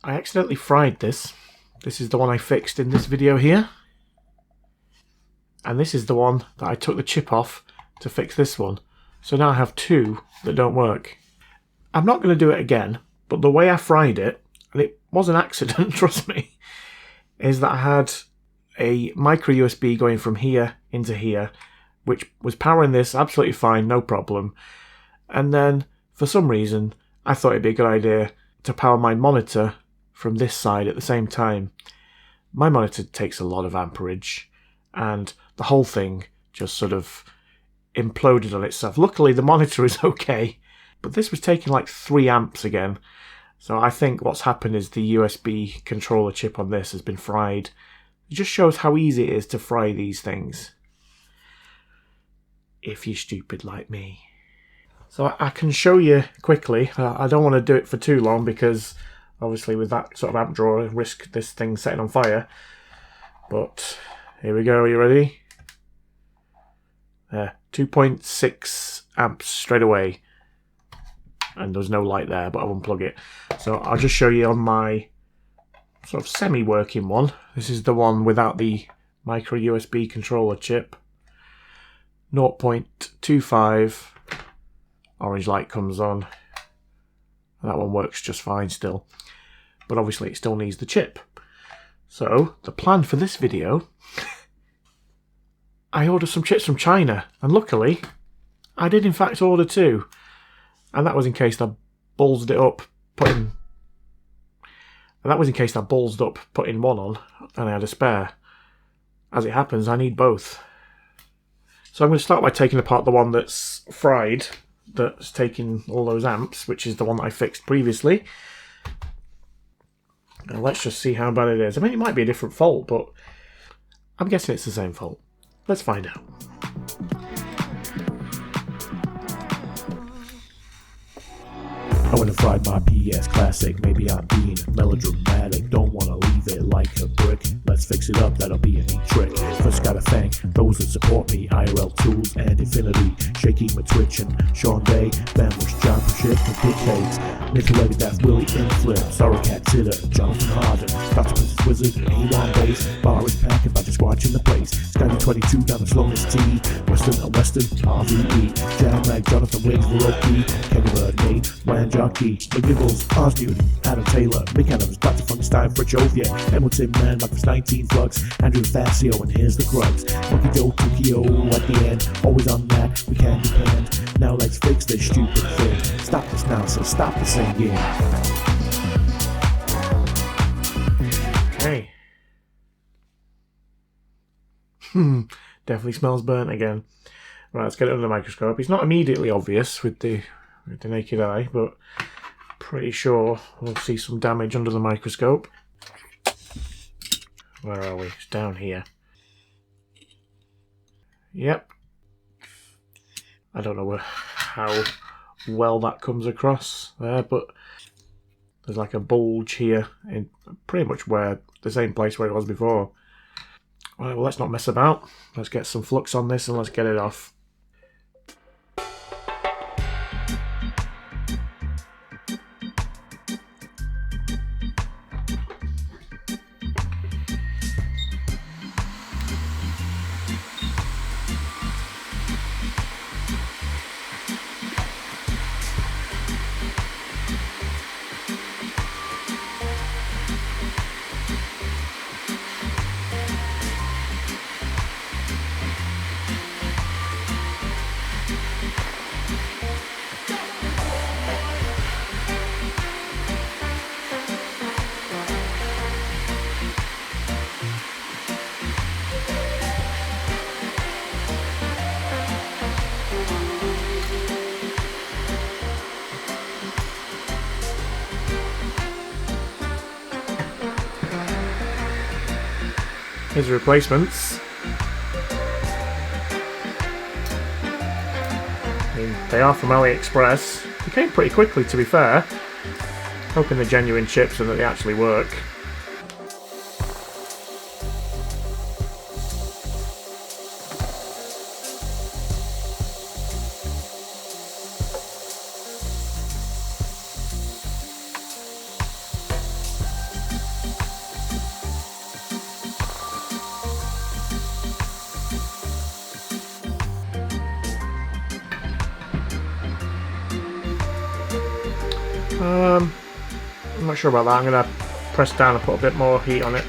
I accidentally fried this. This is the one I fixed in this video here. And this is the one that I took the chip off to fix this one. So now I have two that don't work. I'm not going to do it again, but the way I fried it, and it was an accident, trust me, is that I had a micro USB going from here into here, which was powering this absolutely fine, no problem. And then, for some reason, I thought it'd be a good idea to power my monitor from this side at the same time. My monitor takes a lot of amperage, and the whole thing just sort of imploded on itself. Luckily, the monitor is okay, but this was taking like 3 amps again. So I think what's happened is the USB controller chip on this has been fried. It just shows how easy it is to fry these things, if you're stupid like me. So I can show you quickly. I don't want to do it for too long because obviously with that sort of amp drawer I risk this thing setting on fire. But here we go, are you ready? There, 2.6 amps straight away. And there's no light there, but I'll unplug it. So I'll just show you on my sort of semi-working one. This is the one without the micro USB controller chip. 0.25 orange light comes on. And that one works just fine still. But obviously it still needs the chip. So the plan for this video, I ordered some chips from China, and luckily I did in fact order 2. And that was in case I ballsed it up putting... And that was in case I ballsed up putting one on and I had a spare. As it happens, I need both. So I'm going to start by taking apart the one that's fried, that's taking all those amps, which is the one that I fixed previously. And let's just see how bad it is. I mean, it might be a different fault, but I'm guessing it's the same fault. Let's find out. I went and fried my PS Classic. Maybe I'm being melodramatic. Don't wanna leave it like a brick. Let's fix it up, that'll be a neat trick. First gotta thank those that support me. IRL Tools and Infinity, Shaky Twitch and Sean Day, Bambush, John Shit and Big Cakes, Nickel Death, Willie and Flip, Sorry Cat Titter, Jonathan Harden, Dr. Princess Wizard, A1 Base, Bar is packing by just watching the place. Skyby 22 down the slowest T, Western and Western, RVE, Jam Mag, Jonathan Wiggs, Rocky, Kevin Bird, Nate, Ryan Jockey, The Giggles, Oz Newton, Adam Taylor, Mick Adams, Dr. Funkenstein, Fritz Ovia, Hamilton Man, Marcus 19 Flux, Andrew Facio, and here's the crux. Monkey Joe, Tokyo at the end, always on that, we can depend. Now let's fix this stupid thing. Stop this now, so stop the singing. Hey. Definitely smells burnt again. Right, let's get it under the microscope. It's not immediately obvious with the naked eye, but pretty sure we'll see some damage under the microscope. Where are we? It's down here. Yep. I don't know how well that comes across there, but there's like a bulge here in pretty much where the same place where it was before. Right, well, let's not mess about. Let's get some flux on this and let's get it off. Here's the replacements. I mean, they are from AliExpress. They came pretty quickly, to be fair. Hoping they're genuine chips and that they actually work. I'm not sure about that. I'm going to press down and put a bit more heat on it.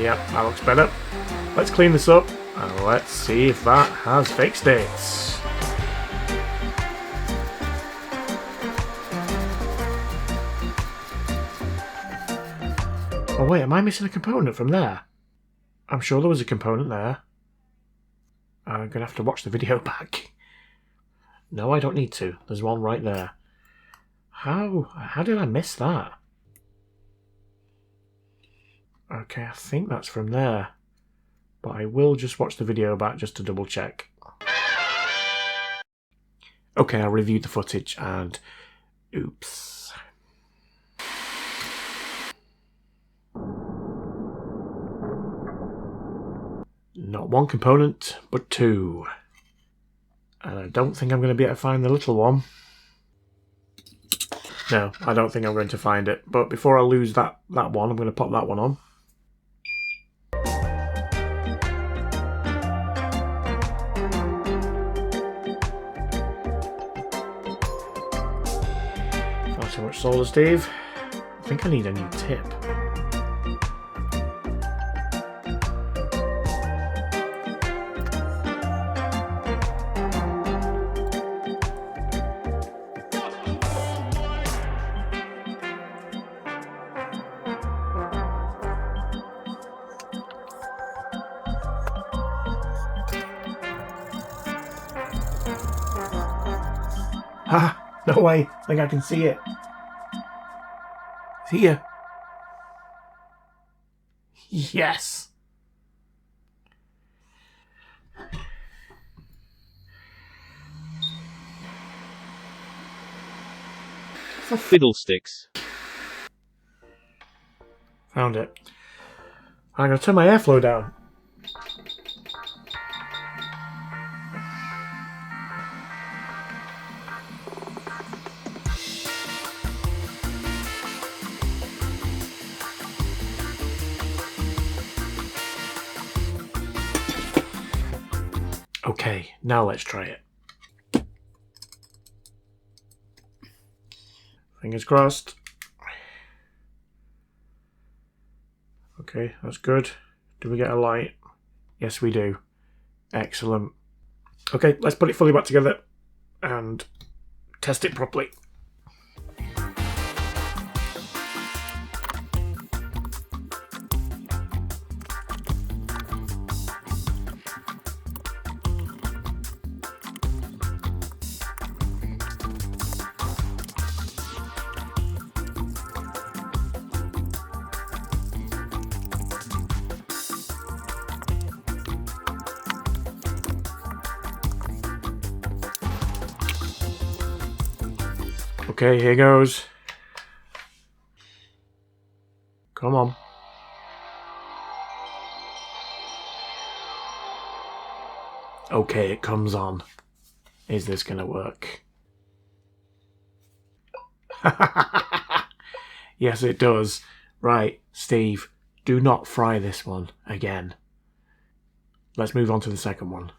Yep, that looks better. Let's clean this up and let's see if that has fixed it. Oh wait, am I missing a component from there? I'm sure there was a component there. I'm going to have to watch the video back. No, I don't need to. There's one right there. How did I miss that? Okay, I think that's from there. But I will just watch the video back just to double check. Okay, I reviewed the footage and... oops. Not one component, but two. And I don't think I'm going to be able to find the little one. No, I don't think I'm going to find it. But before I lose that one, I'm going to pop that one on. Far too much solder, Steve. I think I need a new tip. Ha! No way! I think I can see it. It's here. Yes! StezStix. Found it. I'm going to turn my airflow down. Okay, now let's try it. Fingers crossed. Okay, that's good. Do we get a light? Yes, we do. Excellent. Okay, let's put it fully back together and test it properly. Okay, here goes. Come on. Okay, it comes on. Is this gonna work? Yes, it does. Right, Steve, do not fry this one again. Let's move on to the second one.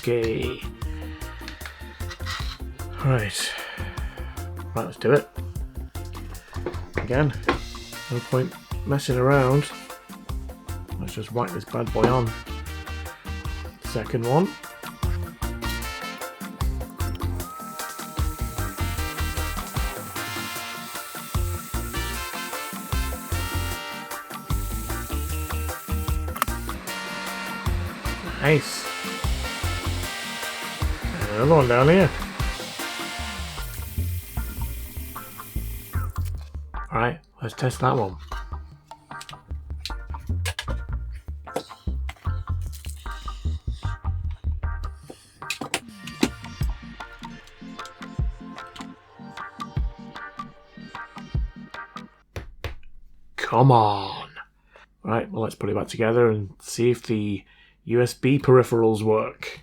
Okay. Right, let's do it. Again, no point messing around. Let's just whack this bad boy on. Second one. Nice. Another one down here. Alright, let's test that one. Come on. Right, well, let's put it back together and see if the USB peripherals work.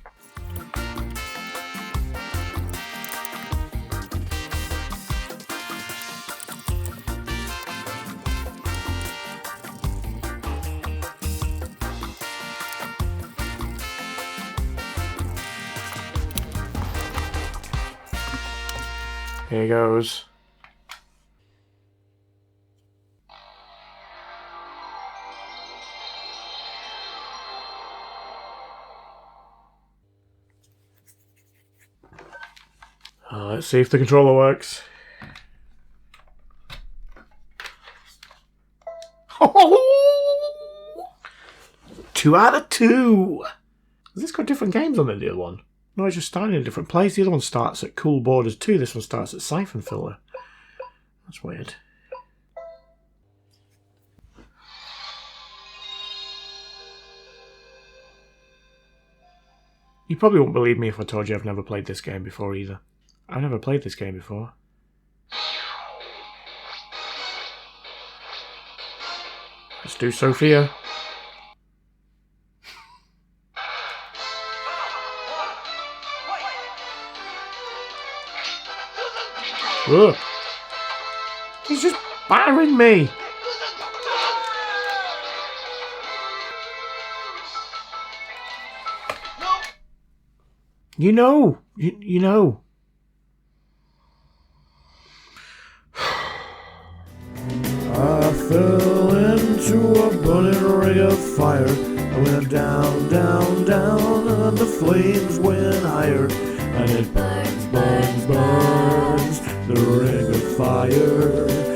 Here goes. Let's see if the controller works. 2 out of 2! Has this got different games on it, the other one? No, it's just starting in a different place. The other one starts at Cool Borders 2. This one starts at Siphon Filter. That's weird. You probably won't believe me if I told you I've never played this game before either. I've never played this game before. Let's do Sophia. Ugh. He's just battering me. You know. You know. I fell into a burning ring of fire. I went down, down, down, and the flames went higher. And it burns, burns, burns, the ring of fire.